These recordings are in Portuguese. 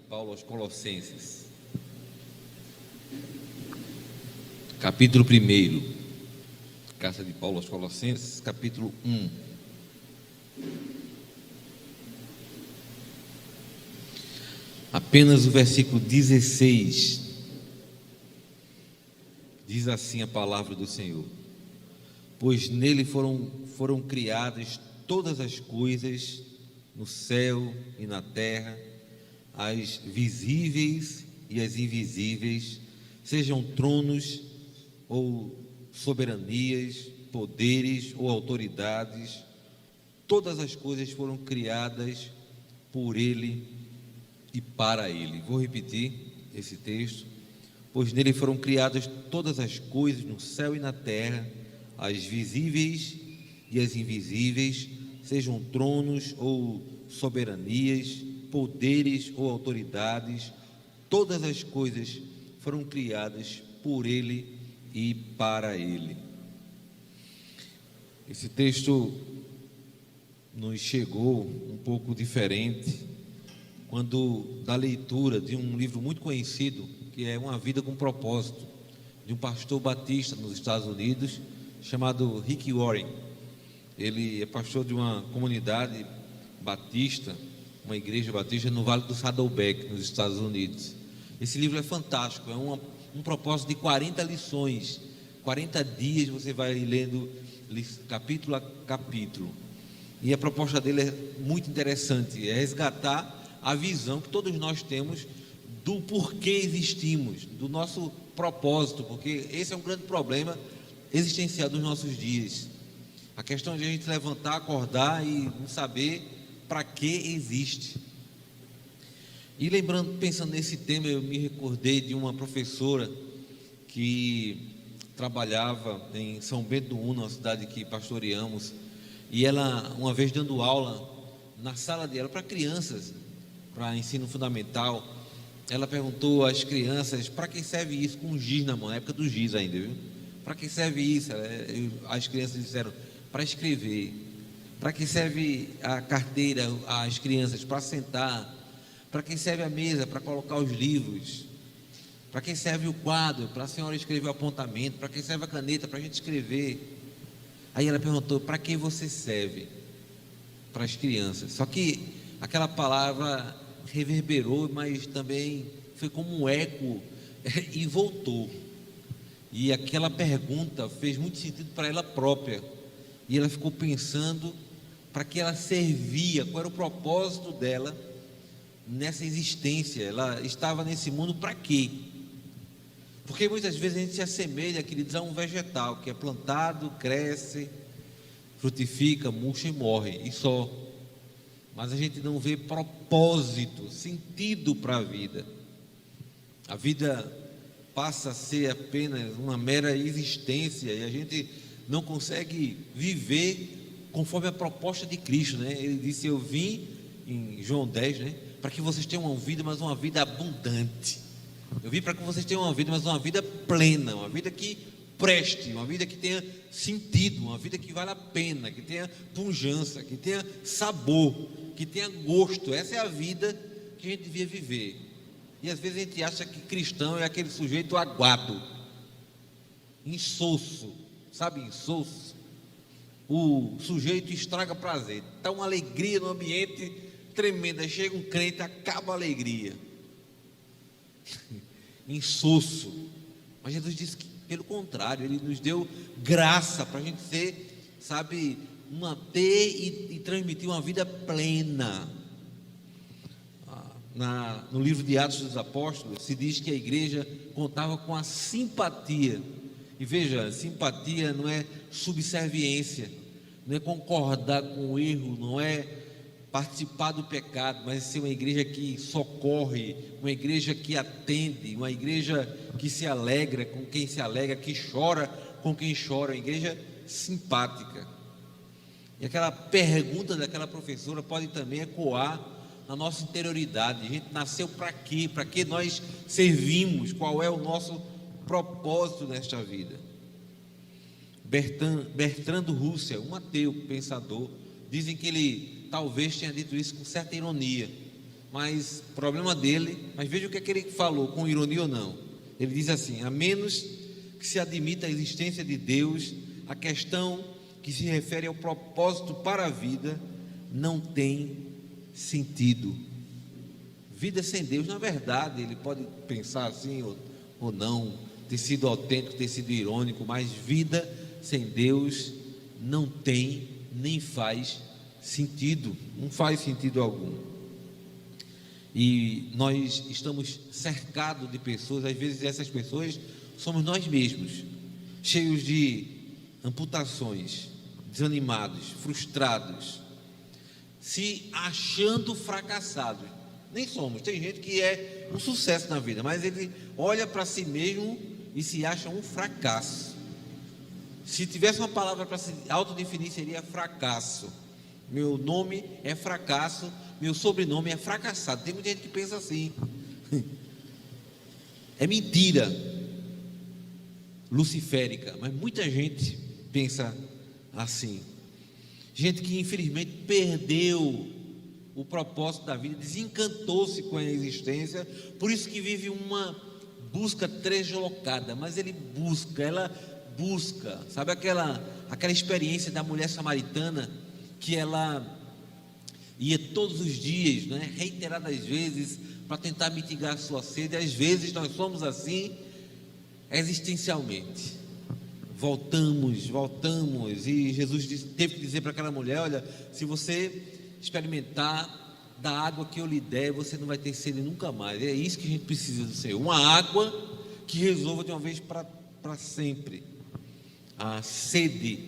Paulo aos Colossenses, capítulo 1. Carta de Paulo aos Colossenses, capítulo 1. Apenas o versículo 16 diz assim a palavra do Senhor: pois nele foram criadas todas as coisas no céu e na terra, as visíveis e as invisíveis, sejam tronos ou soberanias, poderes ou autoridades. Todas as coisas foram criadas por Ele e para Ele. Vou repetir esse texto. Pois nele foram criadas todas as coisas no céu e na terra, as visíveis e as invisíveis, sejam tronos ou soberanias, poderes ou autoridades. Todas as coisas foram criadas por Ele e para Ele. Esse texto nos chegou um pouco diferente quando da leitura de um livro muito conhecido, que é Uma Vida com Propósito, de um pastor batista nos Estados Unidos, chamado Rick Warren. Ele é pastor de uma comunidade batista, uma igreja batista no Vale do Saddleback, nos Estados Unidos. Esse livro é fantástico, é um propósito de 40 lições, 40 dias você vai lendo capítulo a capítulo, e a proposta dele é muito interessante, é resgatar a visão que todos nós temos do porquê existimos, do nosso propósito, porque esse é um grande problema existencial dos nossos dias, a questão de a gente levantar, acordar e não saber para que existe. E lembrando, pensando nesse tema, eu me recordei de uma professora que trabalhava em São Bento do Una, uma cidade que pastoreamos, e ela, uma vez dando aula na sala dela para crianças, para ensino fundamental, ela perguntou às crianças: para que serve isso, com giz na mão, na época do giz ainda, viu? Para que serve isso? As crianças disseram: para escrever. Para que serve a carteira às crianças? Para sentar. Para que serve a mesa? Para colocar os livros. Para que serve o quadro? Para a senhora escrever o apontamento. Para que serve a caneta? Para a gente escrever. Aí ela perguntou: para que você serve? Para as crianças. Só que aquela palavra reverberou, mas também foi como um eco e voltou. E aquela pergunta fez muito sentido para ela própria. E ela ficou pensando para que ela servia, qual era o propósito dela nessa existência. Ela estava nesse mundo para quê? Porque muitas vezes a gente se assemelha, queridos, a um vegetal que é plantado, cresce, frutifica, murcha e morre, e só. Mas a gente não vê propósito, sentido para a vida. A vida passa a ser apenas uma mera existência e a gente não consegue viver conforme a proposta de Cristo, né? Ele disse: eu vim, em João 10, né, para que vocês tenham uma vida, mas uma vida abundante. Eu vim para que vocês tenham uma vida, mas uma vida plena, uma vida que preste, uma vida que tenha sentido, uma vida que vale a pena, que tenha pujança, que tenha sabor, que tenha gosto. Essa é a vida que a gente devia viver. E às vezes a gente acha que cristão é aquele sujeito aguado, insosso, sabe, insosso. O sujeito estraga prazer, está uma alegria no ambiente tremenda, chega um crente, acaba a alegria. Insosso. Mas Jesus disse que, pelo contrário, Ele nos deu graça para a gente ser, sabe, ter e transmitir uma vida plena. No livro de Atos dos Apóstolos se diz que a igreja contava com a simpatia. E veja, simpatia não é subserviência, não é concordar com o erro, não é participar do pecado, mas é ser uma igreja que socorre, uma igreja que atende, uma igreja que se alegra com quem se alegra, que chora com quem chora, uma igreja simpática. E aquela pergunta daquela professora pode também ecoar na nossa interioridade: a gente nasceu para quê? Para que nós servimos? Qual é o nosso propósito nesta vida? Bertrand Russell, um ateu pensador, dizem que ele talvez tenha dito isso com certa ironia. mas problema dele. Mas veja o que é que ele falou, com ironia ou não. Ele diz assim: a menos que se admita a existência de Deus, a questão que se refere ao propósito para a vida não tem sentido. Vida sem Deus, na verdade, ele pode pensar assim ou não, ter sido autêntico, ter sido irônico, mas vida sem Deus não tem nem faz sentido, não faz sentido algum. E nós estamos cercados de pessoas, às vezes essas pessoas somos nós mesmos, cheios de amputações, desanimados, frustrados, se achando fracassados. Nem somos, tem gente que é um sucesso na vida, mas ele olha para si mesmo e se acha um fracasso. Se tivesse uma palavra para se autodefinir, seria fracasso. Meu nome é fracasso, meu sobrenome é fracassado. Tem muita gente que pensa assim. É mentira luciférica, mas muita gente pensa assim. Gente que infelizmente perdeu o propósito da vida, desencantou-se com a existência, por isso que vive uma busca deslocada, mas ela busca, sabe aquela experiência da mulher samaritana, que ela ia todos os dias, né, reiteradas vezes, para tentar mitigar a sua sede. Às vezes nós somos assim, existencialmente, voltamos, e Jesus teve que dizer para aquela mulher: olha, se você experimentar da água que eu lhe der, você não vai ter sede nunca mais. É isso que a gente precisa do Senhor, uma água que resolva de uma vez para sempre a sede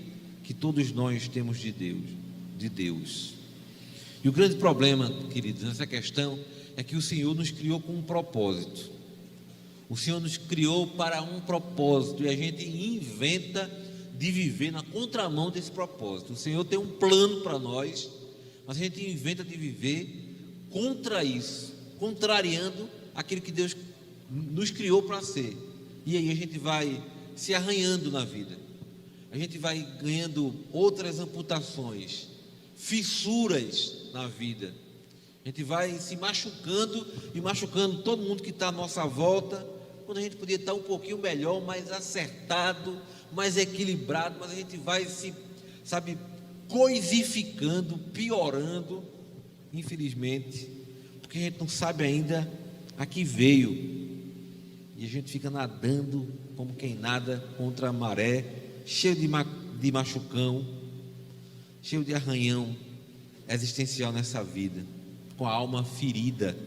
que todos nós temos de Deus. E o grande problema, queridos, nessa questão é que o Senhor nos criou com um propósito. O Senhor nos criou para um propósito, e a gente inventa de viver na contramão desse propósito. O Senhor tem um plano para nós, mas a gente inventa de viver contra isso, contrariando aquilo que Deus nos criou para ser. E aí a gente vai se arranhando na vida, a gente vai ganhando outras amputações, fissuras na vida, a gente vai se machucando e machucando todo mundo que está à nossa volta, quando a gente podia estar um pouquinho melhor, mais acertado, mais equilibrado, mas a gente vai se, coisificando, piorando, infelizmente, porque a gente não sabe ainda a que veio, e a gente fica nadando como quem nada contra a maré, cheio de machucão, cheio de arranhão existencial nessa vida, com a alma ferida,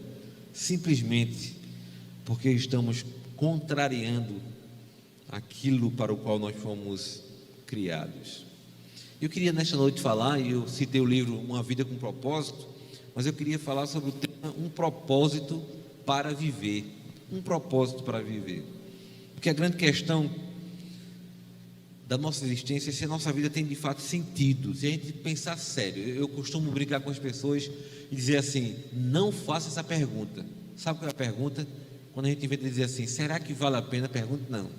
simplesmente porque estamos contrariando aquilo para o qual nós fomos criados. Eu queria nesta noite falar, e eu citei o livro Uma Vida com Propósito, mas eu queria falar sobre o tema um propósito para viver. Um propósito para viver. Porque a grande questão da nossa existência é se a nossa vida tem de fato sentido, se a gente pensar sério. Eu costumo brincar com as pessoas e dizer assim: não faça essa pergunta. Sabe qual é a pergunta? Quando a gente inventa de dizer assim: será que vale a pena? Pergunta não.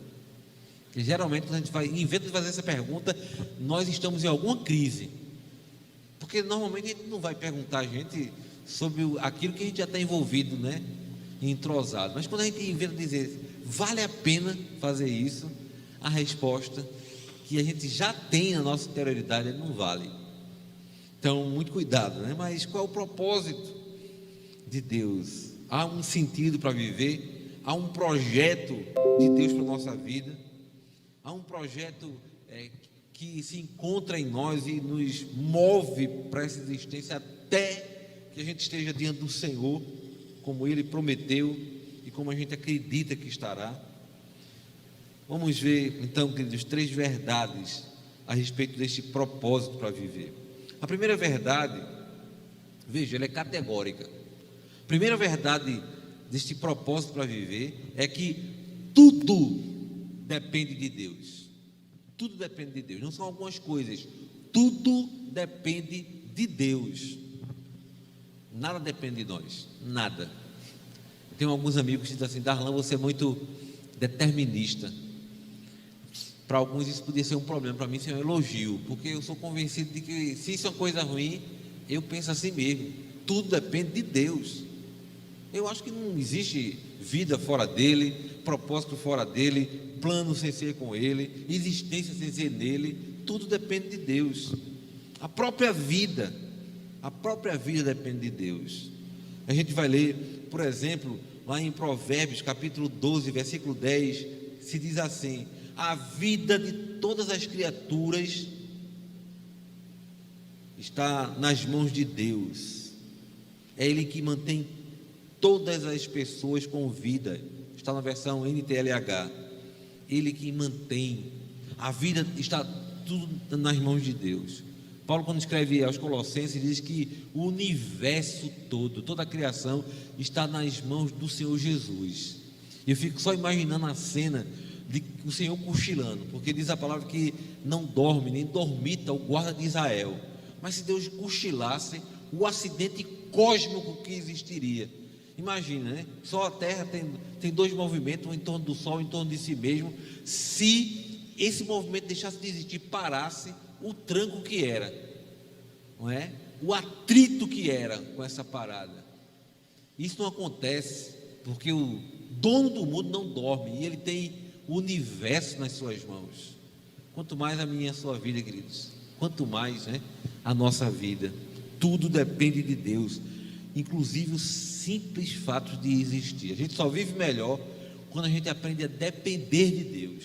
Porque geralmente quando a gente inventa de fazer essa pergunta, nós estamos em alguma crise, porque normalmente a gente não vai perguntar a gente sobre aquilo que a gente já está envolvido, né, entrosado. Mas quando a gente inventa de dizer vale a pena fazer isso, a resposta que a gente já tem na nossa interioridade é não vale. Então muito cuidado, né? Mas qual é o propósito de Deus? Há um sentido para viver, há um projeto de Deus para a nossa vida. Há um projeto que se encontra em nós e nos move para essa existência até que a gente esteja diante do Senhor, como Ele prometeu e como a gente acredita que estará. Vamos ver então, queridos, 3 verdades a respeito deste propósito para viver. A primeira verdade, veja, ela é categórica. A primeira verdade deste propósito para viver é que tudo depende de Deus. Tudo depende de Deus, não são algumas coisas, tudo depende de Deus. Nada depende de nós, nada. Eu tenho alguns amigos que dizem assim: Darlan, você é muito determinista. Para alguns isso podia ser um problema, para mim isso é um elogio, porque eu sou convencido de que se isso é uma coisa ruim, eu penso assim mesmo. Tudo depende de Deus. Eu acho que não existe vida fora dele, propósito fora dele, plano sem ser com ele, existência sem ser nele. Tudo depende de Deus. A própria vida depende de Deus. A gente vai ler, por exemplo, lá em Provérbios, capítulo 12, versículo 10, se diz assim: a vida de todas as criaturas está nas mãos de Deus. É Ele que mantém todas as pessoas com vida. Está na versão NTLH. Ele que mantém. A vida está tudo nas mãos de Deus. Paulo, quando escreve aos Colossenses, diz que o universo todo, toda a criação está nas mãos do Senhor Jesus. E eu fico só imaginando a cena de o Senhor cochilando, porque diz a palavra que não dorme, nem dormita o guarda de Israel. Mas se Deus cochilasse, o acidente cósmico que existiria. Imagina, né? Só a Terra tem dois movimentos, um em torno do Sol, um em torno de si mesmo. Se esse movimento deixasse de existir, parasse, o tranco que era, não é? O atrito que era com essa parada. Isso não acontece porque o dono do mundo não dorme e ele tem o universo nas suas mãos. Quanto mais a minha e a sua vida, queridos, quanto mais, né, a nossa vida. Tudo depende de Deus, inclusive os simples fatos de existir. A gente só vive melhor quando a gente aprende a depender de Deus,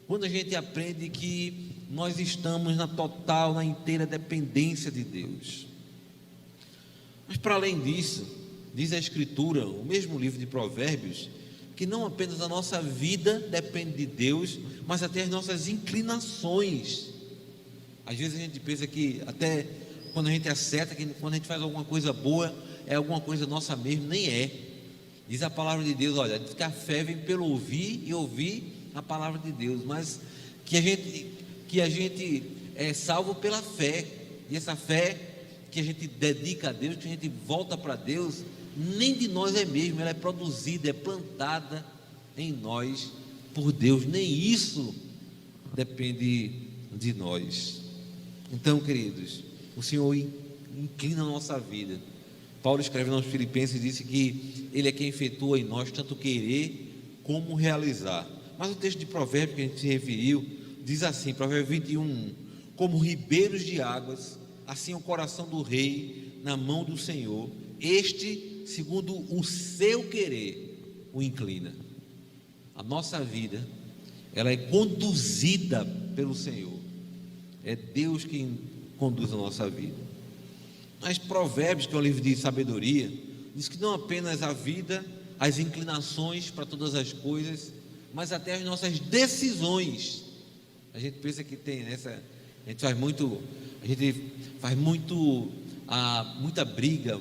quando a gente aprende que nós estamos na total, na inteira dependência de Deus. Mas para além disso, diz a Escritura, o mesmo livro de Provérbios, que não apenas a nossa vida depende de Deus, mas até as nossas inclinações. Às vezes a gente pensa que até quando a gente acerta, que quando a gente faz alguma coisa boa, é alguma coisa nossa mesmo, nem é. Diz a palavra de Deus, olha, diz que a fé vem pelo ouvir e ouvir a palavra de Deus, mas que a gente é salvo pela fé, e essa fé que a gente dedica a Deus, que a gente volta para Deus, nem de nós é mesmo, ela é produzida, é plantada em nós por Deus, nem isso depende de nós. Então, queridos, o Senhor inclina a nossa vida. Paulo escreve aos Filipenses e disse que Ele é quem efetua em nós tanto querer como realizar. Mas o texto de Provérbios que a gente se referiu diz assim, Provérbio 21: como ribeiros de águas, assim o coração do rei na mão do Senhor, este, segundo o seu querer, o inclina. A nossa vida, ela é conduzida pelo Senhor. É Deus quem conduz a nossa vida. Mas Provérbios, que é um livro de sabedoria, diz que não apenas a vida, as inclinações para todas as coisas, mas até as nossas decisões. A gente pensa que tem essa, a gente faz muita briga,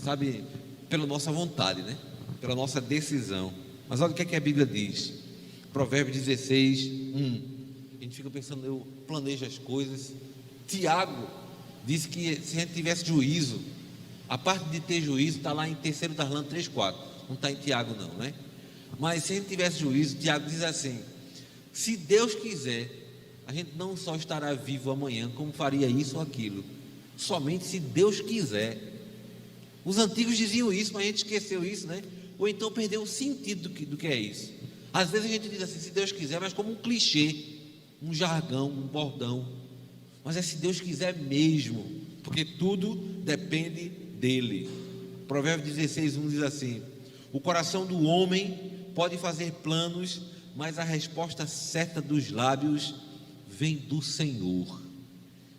sabe, pela nossa vontade, né? Pela nossa decisão. Mas olha o que a Bíblia diz. Provérbios 16, 1. A gente fica pensando, eu planejo as coisas. Tiago disse que se a gente tivesse juízo, a parte de ter juízo está lá em 3 Darlan 3:4. Não está em Tiago não, né? Mas se a gente tivesse juízo, Tiago diz assim: se Deus quiser, a gente não só estará vivo amanhã, como faria isso ou aquilo, somente se Deus quiser. Os antigos diziam isso, mas a gente esqueceu isso, né? Ou então perdeu o sentido do que é isso. Às vezes a gente diz assim, se Deus quiser, mas como um clichê, um jargão, um bordão. Mas é se Deus quiser mesmo, porque tudo depende dele. Provérbios 16:1 diz assim: o coração do homem pode fazer planos, mas a resposta certa dos lábios vem do Senhor.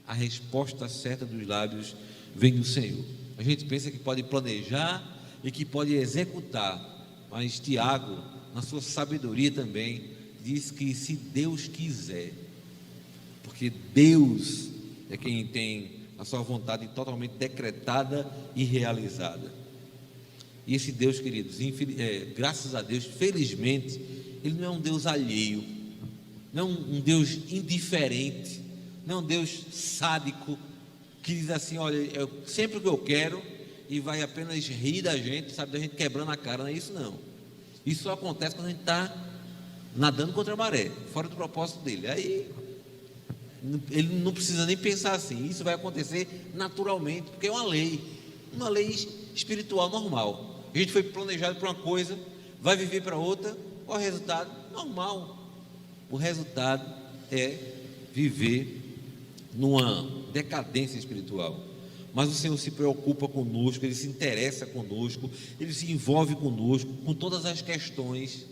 A resposta certa dos lábios vem do Senhor. A gente pensa que pode planejar e que pode executar, mas Tiago, na sua sabedoria também, diz que se Deus quiser, porque Deus é quem tem a sua vontade totalmente decretada e realizada. E esse Deus, queridos, graças a Deus, felizmente, Ele não é um Deus alheio, não é um Deus indiferente, não é um Deus sádico, que diz assim, olha, é sempre o que eu quero, e vai apenas rir da gente, sabe, da gente quebrando a cara. Não é isso não. Isso só acontece quando a gente está nadando contra a maré, fora do propósito dele. Aí ele não precisa nem pensar assim, isso vai acontecer naturalmente, porque é uma lei espiritual normal. A gente foi planejado para uma coisa, vai viver para outra. Qual é o resultado? Normal. O resultado é viver numa decadência espiritual. Mas o Senhor se preocupa conosco, Ele se interessa conosco, Ele se envolve conosco, com todas as questões.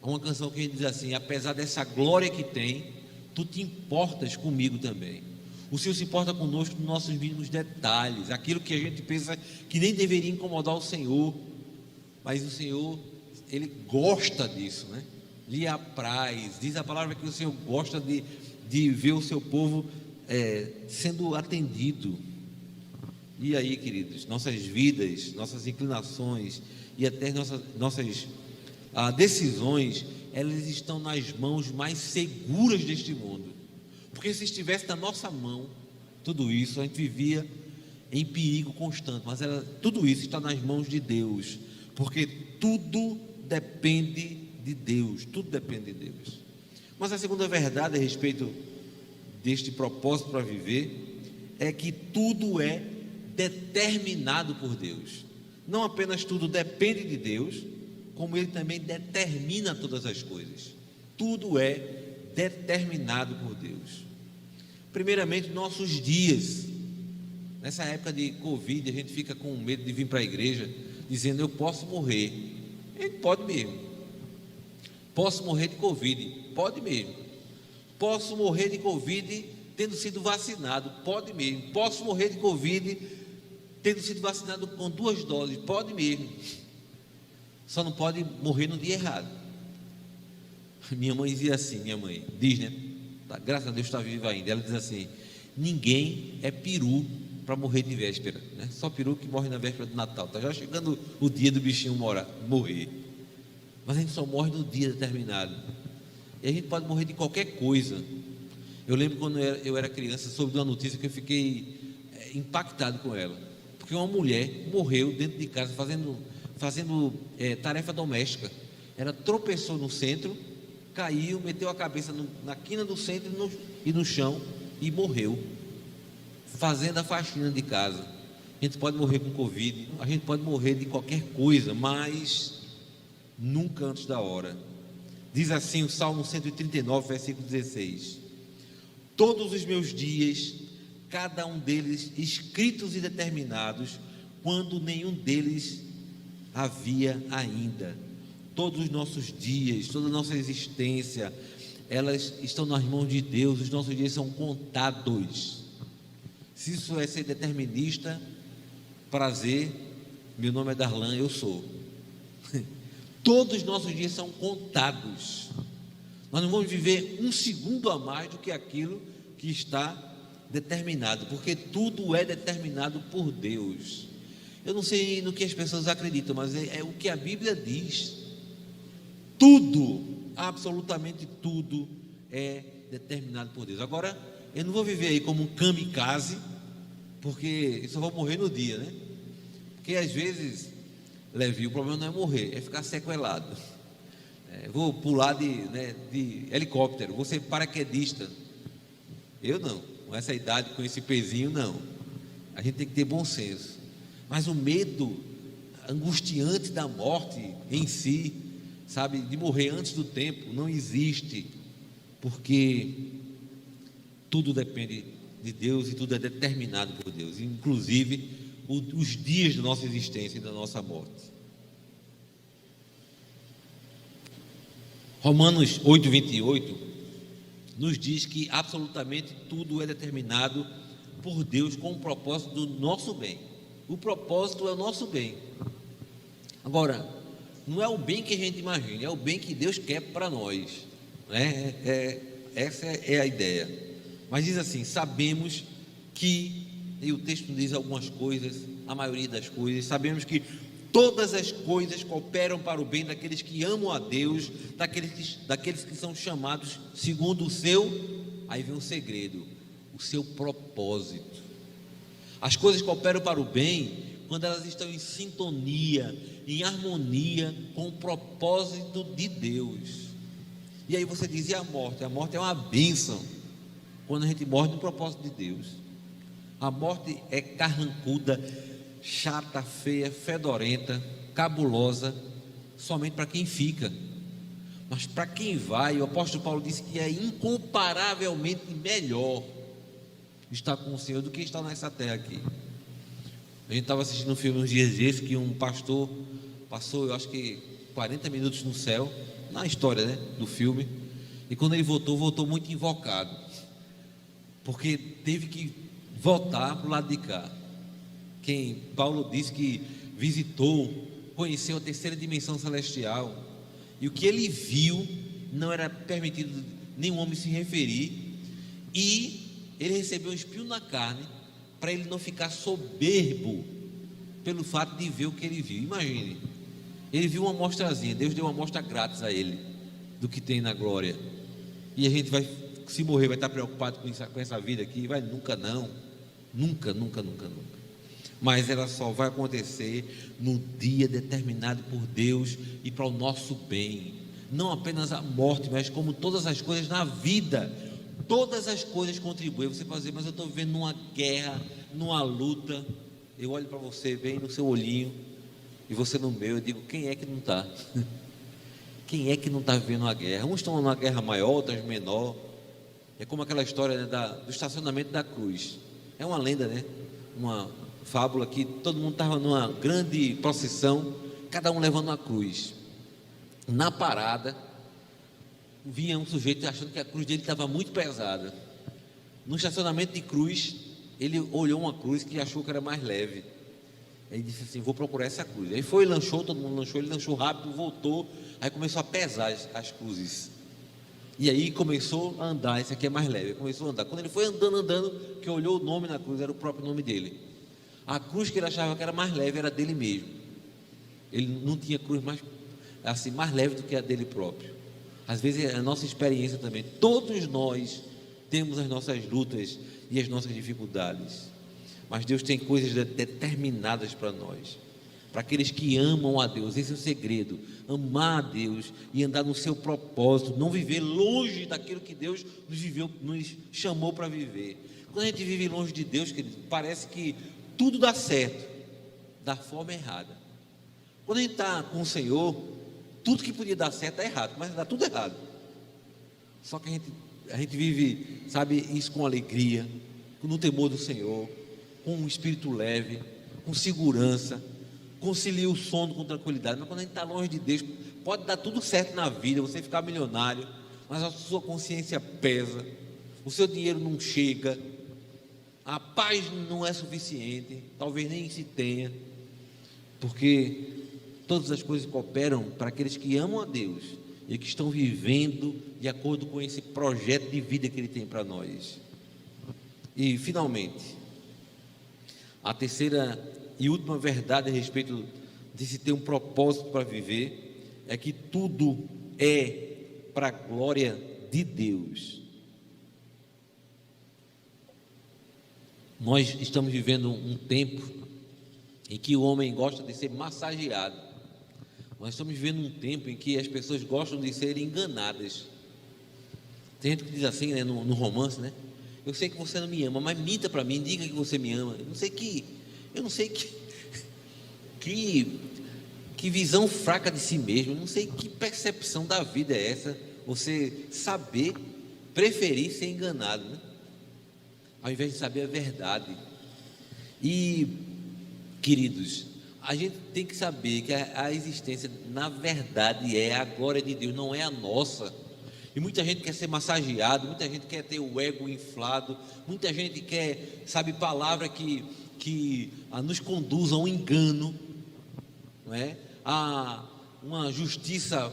Há uma canção que a gente diz assim: apesar dessa glória que tem, tu te importas comigo também. O Senhor se importa conosco nos nossos mínimos detalhes, aquilo que a gente pensa que nem deveria incomodar o Senhor, mas o Senhor, Ele gosta disso, né? Lhe apraz. Diz a palavra que o Senhor gosta de ver o seu povo sendo atendido. E aí, queridos, nossas vidas, nossas inclinações e até nossas decisões, elas estão nas mãos mais seguras deste mundo. Porque se estivesse na nossa mão tudo isso, a gente vivia em perigo constante. Mas tudo isso está nas mãos de Deus, porque tudo depende de Deus. Tudo depende de Deus. Mas a segunda verdade a respeito deste propósito para viver é que tudo é determinado por Deus. Não apenas tudo depende de Deus, como Ele também determina todas as coisas. Tudo é determinado por Deus. Primeiramente, nossos dias. Nessa época de Covid, a gente fica com medo de vir para a igreja dizendo: eu posso morrer. A gente pode mesmo. Posso morrer de Covid? Pode mesmo. Posso morrer de Covid tendo sido vacinado? Pode mesmo. Posso morrer de Covid tendo sido vacinado com 2 doses? Pode mesmo. Só não pode morrer no dia errado. Minha mãe dizia assim, diz, né? Graças a Deus está viva ainda. Ela diz assim: ninguém é peru para morrer de véspera, né? Só peru que morre na véspera do Natal. Está já chegando o dia do bichinho morrer. Mas a gente só morre no dia determinado. E a gente pode morrer de qualquer coisa. Eu lembro quando eu era criança, soube de uma notícia que eu fiquei impactado com ela. Porque uma mulher morreu dentro de casa fazendo tarefa doméstica. Ela tropeçou no centro, caiu, meteu a cabeça na quina do centro e no chão e morreu, fazendo a faxina de casa. A gente pode morrer com Covid, a gente pode morrer de qualquer coisa, mas nunca antes da hora. Diz assim o Salmo 139, versículo 16: todos os meus dias, cada um deles escritos e determinados, quando nenhum deles havia ainda. Todos os nossos dias, toda a nossa existência, elas estão nas mãos de Deus. Os nossos dias são contados. Se isso é ser determinista, prazer, meu nome é Darlan, eu sou. Todos os nossos dias são contados. Nós não vamos viver um segundo a mais do que aquilo que está determinado, porque tudo é determinado por Deus. Eu não sei no que as pessoas acreditam, mas é o que a Bíblia diz. Tudo, absolutamente tudo é determinado por Deus. Agora, eu não vou viver aí como um kamikaze, porque eu só vou morrer no dia, né? Porque às vezes, Levi, o problema não é morrer, é ficar sequelado. Vou pular de helicóptero, vou ser paraquedista. Eu não, com essa idade, com esse pezinho, não. A gente tem que ter bom senso. Mas o medo angustiante da morte em si, sabe, de morrer antes do tempo, não existe, porque tudo depende de Deus e tudo é determinado por Deus, inclusive os dias da nossa existência e da nossa morte. Romanos 8:28 nos diz que absolutamente tudo é determinado por Deus com o propósito do nosso bem. O propósito é o nosso bem. Agora, não é o bem que a gente imagina, é o bem que Deus quer para nós, né? Essa é a ideia. Mas diz assim: sabemos que, e o texto diz algumas coisas, a maioria das coisas, sabemos que todas as coisas cooperam para o bem daqueles que amam a Deus, daqueles que são chamados segundo o seu, aí vem um segredo, o seu propósito. As coisas cooperam para o bem quando elas estão em sintonia, em harmonia com o propósito de Deus. E aí você diz: e a morte? A morte é uma bênção quando a gente morre no propósito de Deus. A morte é carrancuda, chata, feia, fedorenta, cabulosa somente para quem fica, mas para quem vai, o apóstolo Paulo disse que é incomparavelmente melhor estar com o Senhor do que estar nessa terra aqui. A gente estava assistindo um filme uns dias desses que um pastor passou, eu acho que 40 minutos no céu, na história, né, do filme, e quando ele voltou muito invocado, porque teve que voltar para o lado de cá. Quem Paulo disse que visitou, conheceu a terceira dimensão celestial, e o que ele viu não era permitido nenhum homem se referir, e ele recebeu um espinho na carne para ele não ficar soberbo pelo fato de ver o que ele viu. Imagine, ele viu uma amostrazinha, Deus deu uma amostra grátis a ele do que tem na glória, e a gente vai, se morrer, vai estar preocupado com essa vida aqui? Vai nunca, não, nunca. Mas ela só vai acontecer no dia determinado por Deus e para o nosso bem. Não apenas a morte, mas como todas as coisas na vida, todas as coisas contribuem. Você pode dizer, mas eu estou vivendo numa guerra, numa luta. Eu olho para você bem no seu olhinho e você no meu, eu digo, quem é que não está? Quem é que não está vivendo uma guerra? Uns estão numa guerra maior, outros menor. É como aquela história, né, do estacionamento da cruz. É uma lenda, né? Uma fábula que todo mundo estava numa grande procissão, cada um levando uma cruz. Na parada, vinha um sujeito achando que a cruz dele estava muito pesada. No estacionamento de cruz, ele olhou uma cruz que achou que era mais leve. Aí disse assim, vou procurar essa cruz. Aí foi, lanchou, todo mundo lanchou, ele lanchou rápido, voltou, aí começou a pesar as cruzes. E aí começou a andar, esse aqui é mais leve, começou a andar. Quando ele foi andando, que olhou o nome na cruz, era o próprio nome dele. A cruz que ele achava que era mais leve era dele mesmo. Ele não tinha cruz mais leve do que a dele próprio. Às vezes é a nossa experiência também. Todos nós temos as nossas lutas e as nossas dificuldades, mas Deus tem coisas determinadas para nós, para aqueles que amam a Deus. Esse é o segredo: amar a Deus e andar no seu propósito, não viver longe daquilo que Deus nos chamou para viver. Quando a gente vive longe de Deus, querido, parece que tudo dá certo da forma errada. Quando a gente está com o Senhor, tudo que podia dar certo é errado, mas dá tudo errado. Só que a gente vive, sabe, isso com alegria, no temor do Senhor, com um espírito leve, com segurança, concilia o sono com tranquilidade. Mas quando a gente está longe de Deus, pode dar tudo certo na vida, você ficar milionário, mas a sua consciência pesa, o seu dinheiro não chega, a paz não é suficiente, talvez nem se tenha, porque todas as coisas cooperam para aqueles que amam a Deus e que estão vivendo de acordo com esse projeto de vida que Ele tem para nós. E finalmente, a terceira e última verdade a respeito de se ter um propósito para viver é que tudo é para a glória de Deus. Nós estamos vivendo um tempo em que o homem gosta de ser massageado. Nós estamos vivendo um tempo em que as pessoas gostam de ser enganadas. Tem gente que diz assim, né, no romance, né? Eu sei que você não me ama, mas minta para mim, diga que você me ama. Eu não sei que visão fraca de si mesmo. Eu não sei que percepção da vida é essa. Você saber, preferir ser enganado, né? Ao invés de saber a verdade. E, queridos, a gente tem que saber que a existência, na verdade, é a glória de Deus, não é a nossa. E muita gente quer ser massageado, muita gente quer ter o ego inflado, muita gente quer, sabe, palavra que nos conduz a um engano, não é? A uma justiça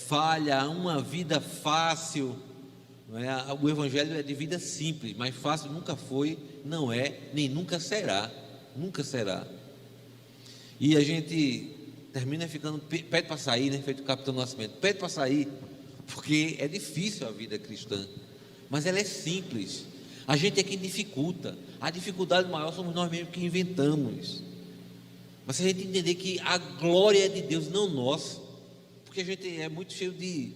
falha, a uma vida fácil, não é? O evangelho é de vida simples, mas fácil nunca foi, não é, nem nunca será, nunca será. E a gente termina ficando, pede para sair, né? Feito o Capitão Nascimento, pede para sair, porque é difícil a vida cristã, mas ela é simples. A gente é quem dificulta. A dificuldade maior somos nós mesmos que inventamos. Mas se a gente entender que a glória é de Deus, não nossa, porque a gente é muito cheio de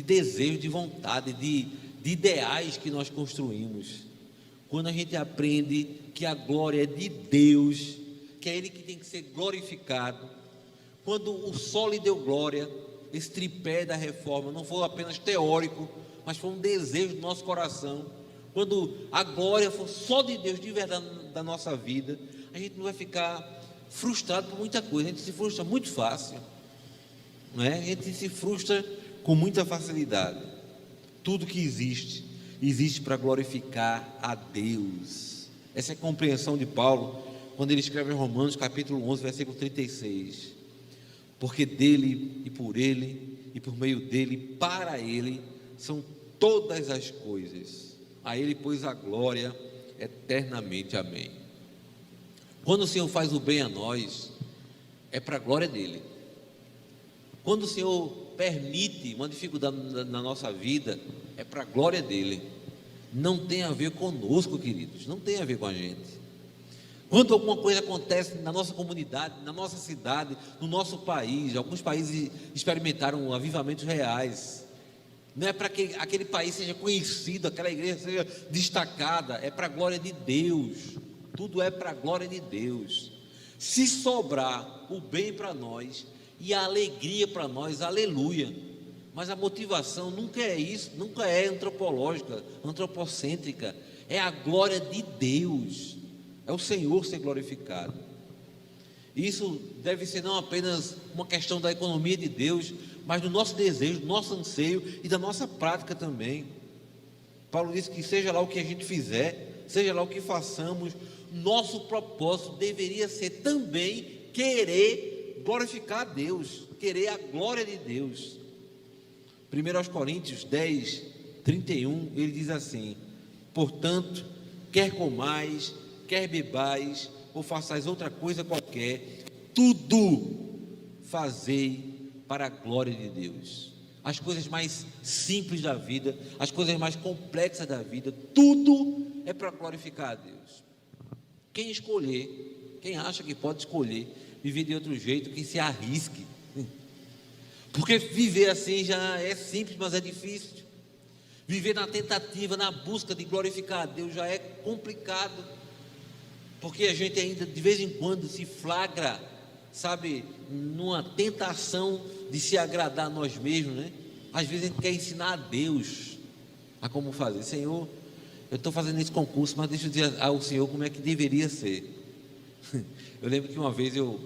desejo, de vontade, de ideais que nós construímos. Quando a gente aprende que a glória é de Deus, que é Ele que tem que ser glorificado, quando o sol lhe deu glória, esse tripé da reforma não foi apenas teórico, mas foi um desejo do nosso coração. Quando a glória for só de Deus, de verdade, da nossa vida, a gente não vai ficar frustrado por muita coisa. A gente se frustra muito fácil, não é? A gente se frustra com muita facilidade. Tudo que existe para glorificar a Deus. Essa é a compreensão de Paulo quando ele escreve em Romanos capítulo 11, versículo 36. Porque dele e por meio dele, para ele, são todas as coisas. A ele, pois, a glória eternamente. Amém. Quando o Senhor faz o bem a nós, é para a glória dele. Quando o Senhor permite uma dificuldade na nossa vida, é para a glória dele. Não tem a ver conosco, queridos, não tem a ver com a gente. Quando alguma coisa acontece na nossa comunidade, na nossa cidade, no nosso país, alguns países experimentaram avivamentos reais. Não é para que aquele país seja conhecido, aquela igreja seja destacada, é para a glória de Deus. Tudo é para a glória de Deus. Se sobrar o bem para nós e a alegria para nós, aleluia. Mas a motivação nunca é isso, nunca é antropológica, antropocêntrica. É a glória de Deus. É o Senhor ser glorificado. Isso deve ser não apenas uma questão da economia de Deus, mas do nosso desejo, do nosso anseio e da nossa prática também. Paulo diz que seja lá o que a gente fizer, seja lá o que façamos, nosso propósito deveria ser também querer glorificar a Deus, querer a glória de Deus. 1 Coríntios 10, 31, ele diz assim: portanto, quer comais, quer bebais, ou façais outra coisa qualquer, tudo fazei para a glória de Deus. As coisas mais simples da vida, as coisas mais complexas da vida, tudo é para glorificar a Deus. Quem escolher, quem acha que pode escolher viver de outro jeito, que se arrisque, porque viver assim já é simples, mas é difícil. Viver na tentativa, na busca de glorificar a Deus já é complicado, porque a gente ainda de vez em quando se flagra, sabe, numa tentação de se agradar a nós mesmos, né? Às vezes a gente quer ensinar a Deus a como fazer. Senhor, eu estou fazendo esse concurso, mas deixa eu dizer ao Senhor como é que deveria ser. Eu lembro que uma vez eu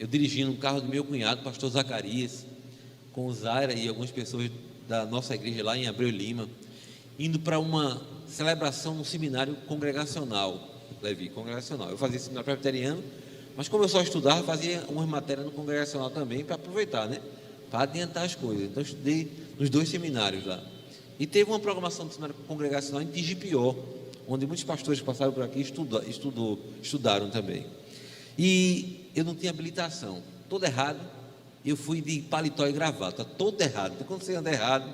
dirigindo um carro do meu cunhado, pastor Zacarias, com o Zaira e algumas pessoas da nossa igreja lá em Abreu Lima, indo para uma celebração no seminário congregacional, congregacional. Eu fazia seminário presbiteriano, mas como eu só estudava, fazia umas matérias no congregacional também, para aproveitar, né? Para adiantar as coisas. Então eu estudei nos dois seminários lá. E teve uma programação do seminário congregacional em Tigipió, onde muitos pastores que passaram por aqui estudaram também. E eu não tinha habilitação, todo errado. Eu fui de paletó e gravata, todo errado. Então, quando você anda errado,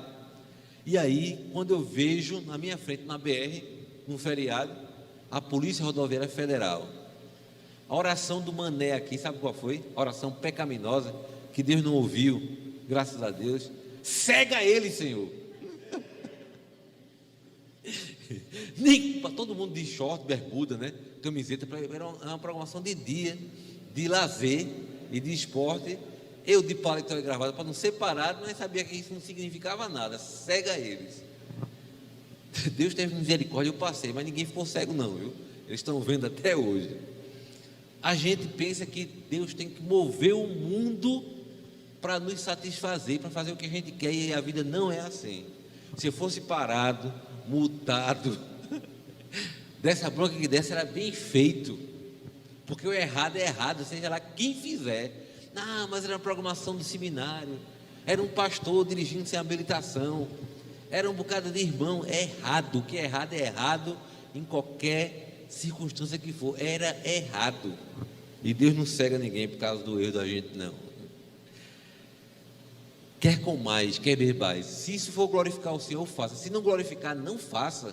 e aí, quando eu vejo na minha frente, na BR, num feriado, a Polícia Rodoviária Federal, a oração do Mané aqui, sabe qual foi? A oração pecaminosa, que Deus não ouviu, graças a Deus. Cega ele, Senhor. Nem para todo mundo de short, bermuda, né? Camiseta, era uma programação de dia, de lazer e de esporte. Eu de paletó e gravata, para não ser parado, mas sabia que isso não significava nada. Cega eles. Deus teve misericórdia, eu passei, mas ninguém ficou cego não, viu? Eles estão vendo até hoje. A gente pensa que Deus tem que mover o mundo para nos satisfazer, para fazer o que a gente quer, e a vida não é assim. Se eu fosse parado, multado, dessa bronca que desse, era bem feito, porque o errado é errado, seja lá quem fizer. Ah, mas era uma programação do seminário, era um pastor dirigindo sem habilitação, era um bocado de irmão. É errado, o que é errado em qualquer circunstância que for, era errado. E Deus não cega ninguém por causa do erro da gente, não. Quer comais, quer bebais, se isso for glorificar o Senhor, faça. Se não glorificar, não faça.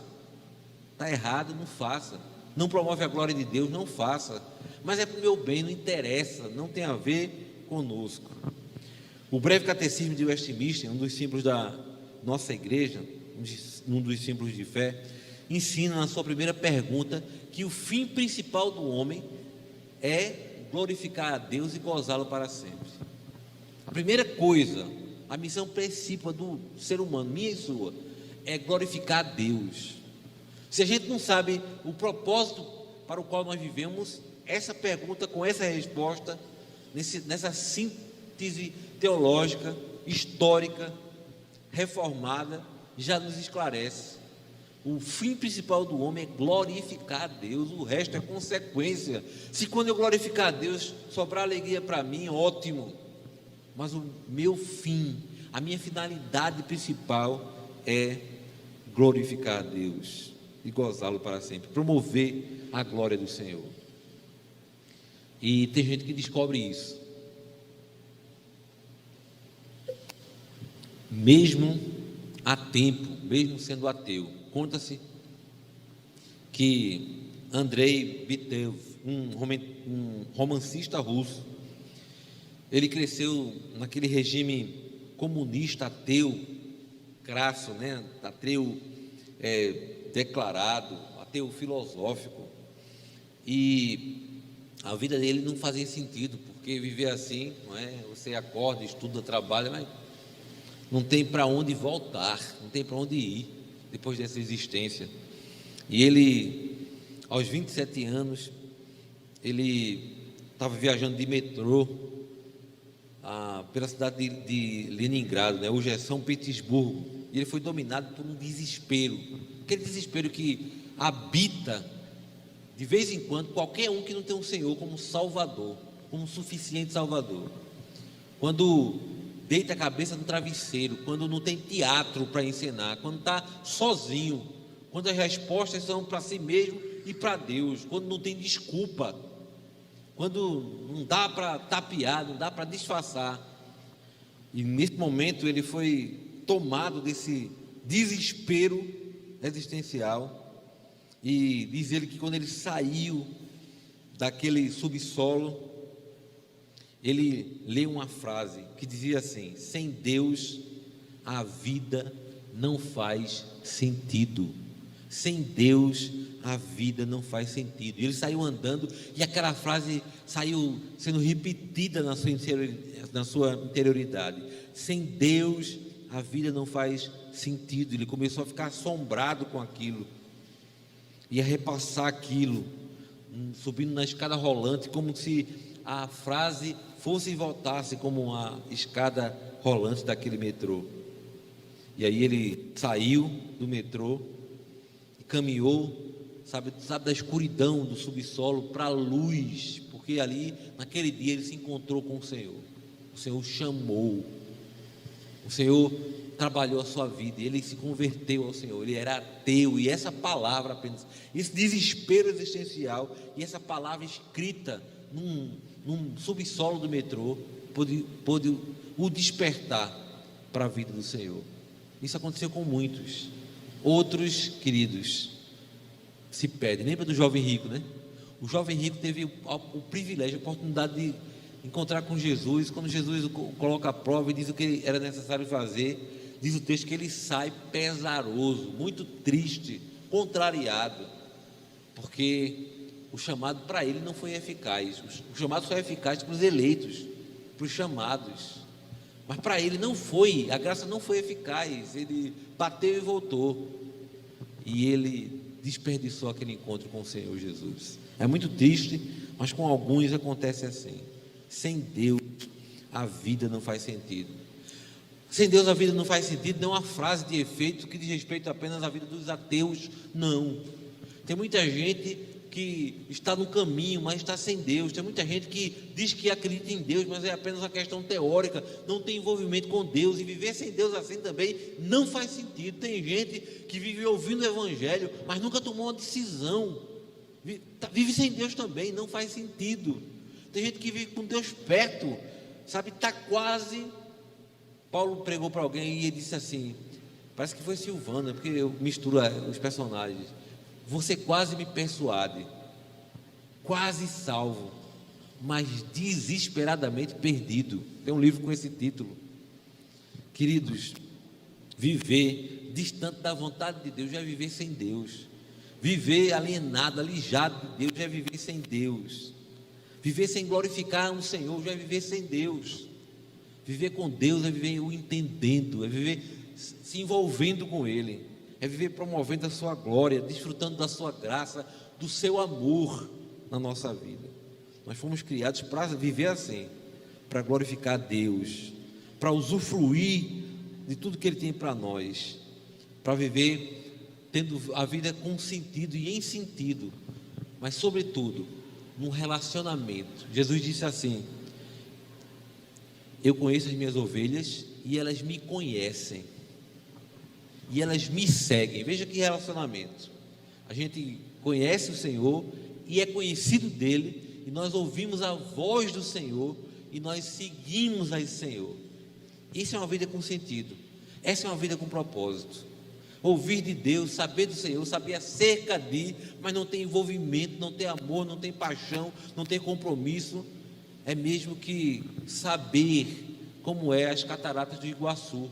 Está errado, não faça. Não promove a glória de Deus, não faça. Mas é para o meu bem, não interessa, não tem a ver conosco. O breve catecismo de Westminster, um dos símbolos da nossa igreja, um dos símbolos de fé, ensina na sua primeira pergunta que o fim principal do homem é glorificar a Deus e gozá-lo para sempre. primeira coisa, a missão principal do ser humano, minha e sua, é glorificar a Deus. Se a gente não sabe o propósito para o qual nós vivemos, essa pergunta com essa resposta, nessa síntese teológica, histórica, reformada, já nos esclarece. O fim principal do homem é glorificar a Deus, o resto é consequência. Se quando eu glorificar a Deus sobrar alegria para mim, ótimo, mas o meu fim, a minha finalidade principal é glorificar a Deus e gozá-lo para sempre, promover a glória do Senhor. E tem gente que descobre isso, mesmo há tempo, mesmo sendo ateu. Conta-se que Andrei Bitev, um romancista russo, ele cresceu naquele regime comunista, ateu, crasso, né? Ateu declarado, ateu filosófico, e a vida dele não fazia sentido, porque viver assim, não é? Você acorda, estuda, trabalha, mas não tem para onde voltar, não tem para onde ir depois dessa existência. E ele, aos 27 anos, ele estava viajando de metrô pela cidade de Leningrado, né? Hoje é São Petersburgo, e ele foi dominado por um desespero, aquele desespero que habita de vez em quando qualquer um que não tem um Senhor como Salvador, como suficiente Salvador. Quando deita a cabeça no travesseiro, quando não tem teatro para encenar, quando está sozinho, quando as respostas são para si mesmo e para Deus, quando não tem desculpa, quando não dá para tapear, não dá para disfarçar. E nesse momento ele foi tomado desse desespero existencial, e diz ele que quando ele saiu daquele subsolo, ele leu uma frase que dizia assim: sem Deus a vida não faz sentido. Sem Deus a vida não faz sentido. E ele saiu andando, e aquela frase saiu sendo repetida na sua interioridade: sem Deus a vida não faz sentido. Ele começou a ficar assombrado com aquilo, e a repassar aquilo, subindo na escada rolante, como se a frase fosse e voltasse como uma escada rolante daquele metrô. E aí ele saiu do metrô e caminhou, sabe da escuridão do subsolo para a luz, porque ali, naquele dia, ele se encontrou com o Senhor. O Senhor chamou, o Senhor trabalhou a sua vida, ele se converteu ao Senhor. Ele era ateu, e essa palavra apenas, esse desespero existencial, e essa palavra escrita num subsolo do metrô, pôde o despertar para a vida do Senhor. Isso aconteceu com muitos. Outros, queridos, se perdem. Lembra do jovem rico, né? O jovem rico teve o privilégio, a oportunidade de encontrar com Jesus. Quando Jesus o coloca à prova e diz o que era necessário fazer, diz o texto que ele sai pesaroso, muito triste, contrariado, porque o chamado para ele não foi eficaz. O chamado só é eficaz para os eleitos, para os chamados, mas para ele não foi, a graça não foi eficaz. Ele bateu e voltou, e ele desperdiçou aquele encontro com o Senhor Jesus. É muito triste, mas com alguns acontece assim. Sem Deus a vida não faz sentido. Sem Deus a vida não faz sentido não é uma frase de efeito que diz respeito apenas à vida dos ateus, não. Tem muita gente que está no caminho, mas está sem Deus. Tem muita gente que diz que acredita em Deus, mas é apenas uma questão teórica, não tem envolvimento com Deus, e viver sem Deus assim também não faz sentido. Tem gente que vive ouvindo o Evangelho, mas nunca tomou uma decisão, vive sem Deus também, não faz sentido. Tem gente que vive com Deus perto, sabe, está quase. Paulo pregou para alguém e ele disse assim, parece que foi Silvana, porque eu misturo os personagens: você quase me persuade, quase salvo, mas desesperadamente perdido. Tem um livro com esse título. Queridos, viver distante da vontade de Deus já é viver sem Deus. Viver alienado, alijado de Deus já é viver sem Deus. Viver sem glorificar um Senhor já é viver sem Deus. Viver com Deus é viver o entendendo, é viver se envolvendo com Ele, é viver promovendo a sua glória, desfrutando da sua graça, do seu amor na nossa vida. Nós fomos criados para viver assim, para glorificar a Deus, para usufruir de tudo que Ele tem para nós, para viver tendo a vida com sentido e em sentido, mas sobretudo num relacionamento. Jesus disse assim: eu conheço as minhas ovelhas e elas me conhecem e elas me seguem. Veja que relacionamento. A gente conhece o Senhor e é conhecido dele, e nós ouvimos a voz do Senhor e nós seguimos a esse Senhor. Isso é uma vida com sentido, essa é uma vida com propósito. Ouvir de Deus, saber do Senhor, saber acerca de, mas não tem envolvimento, não tem amor, não tem paixão, não tem compromisso. É mesmo que saber como é as cataratas do Iguaçu,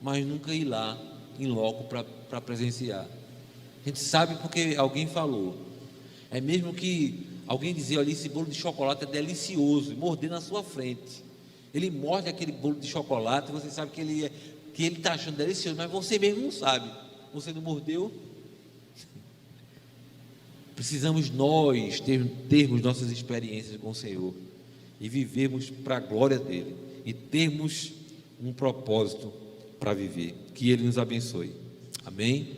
mas nunca ir lá em loco para presenciar. A gente sabe porque alguém falou. É mesmo que alguém dizer: olha, esse bolo de chocolate é delicioso, e morder na sua frente. Ele morde aquele bolo de chocolate e você sabe que ele está achando delicioso, mas você mesmo não sabe. Você não mordeu. Precisamos nós termos nossas experiências com o Senhor e vivermos para a glória dele, e termos um propósito para viver. Que Ele nos abençoe. Amém?